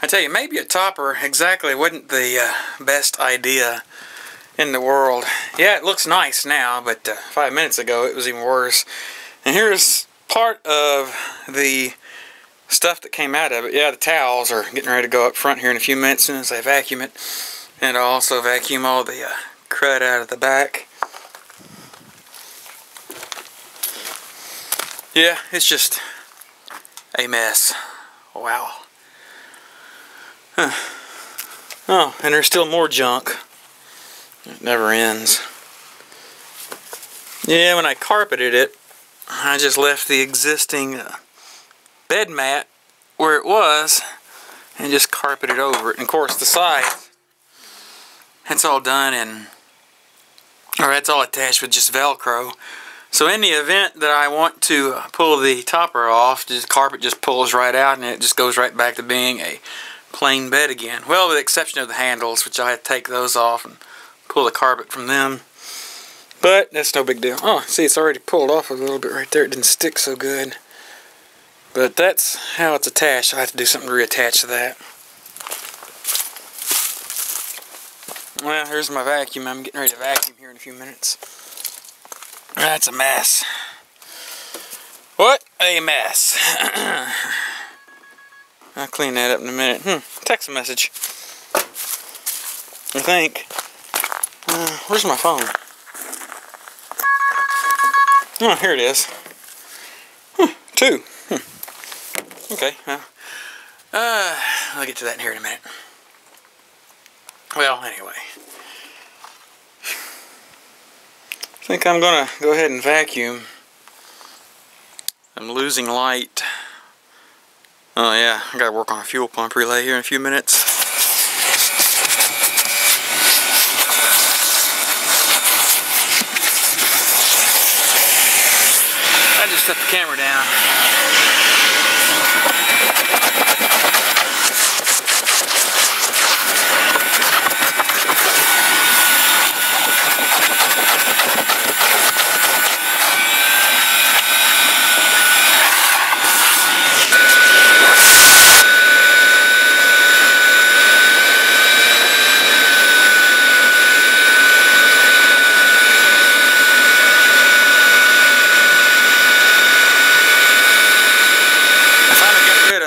I tell you, maybe a topper exactly wasn't the best idea in the world. Yeah, it looks nice now, but 5 minutes ago it was even worse. And here's part of the stuff that came out of it. Yeah, the towels are getting ready to go up front here in a few minutes as soon as I vacuum it. And I'll also vacuum all the crud out of the back. Yeah, it's just a mess. Wow. Huh. Oh, and there's still more junk. It never ends. Yeah, when I carpeted it, I just left the existing bed mat where it was and just carpeted over it. And of course the sides, that's all done that's all attached with just Velcro. So in the event that I want to pull the topper off, the carpet just pulls right out and it just goes right back to being a plain bed again. Well, with the exception of the handles, which I had to take those off and pull the carpet from them. But that's no big deal. Oh, see, it's already pulled off a little bit right there. It didn't stick so good. But that's how it's attached. I have to do something to reattach to that. Well, here's my vacuum. I'm getting ready to vacuum here in a few minutes. That's a mess. What a mess. I'll clean that up in a minute. Text message. I think. Where's my phone? Oh, here it is. 2. Okay, well. I'll get to that in here in a minute. Well, anyway. I think I'm gonna go ahead and vacuum. I'm losing light. Oh yeah, I gotta work on a fuel pump relay here in a few minutes. I just set the camera down.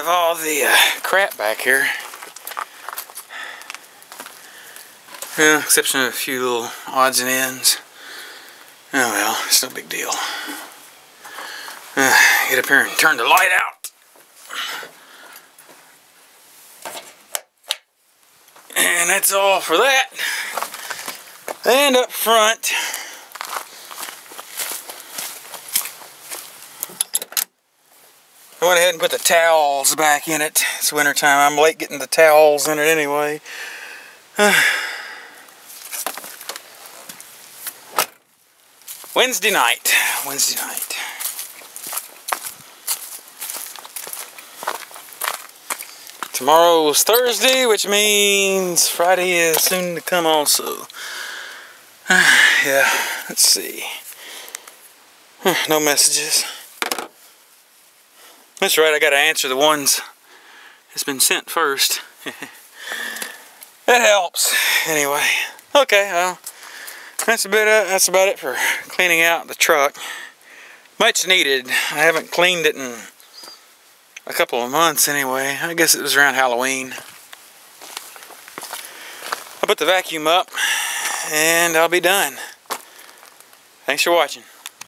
All the crap back here. Well, exception of a few little odds and ends. Oh well, it's no big deal. Get up here and turn the light out. And that's all for that. And up front, I went ahead and put the towels back in it. It's winter time. I'm late getting the towels in it anyway. Wednesday night. Tomorrow's Thursday, which means Friday is soon to come also. Yeah, let's see. No messages. That's right, I gotta answer the ones that's been sent first. That helps. Anyway, okay, well, that's about it for cleaning out the truck. Much needed. I haven't cleaned it in a couple of months anyway. I guess it was around Halloween. I'll put the vacuum up and I'll be done. Thanks for watching.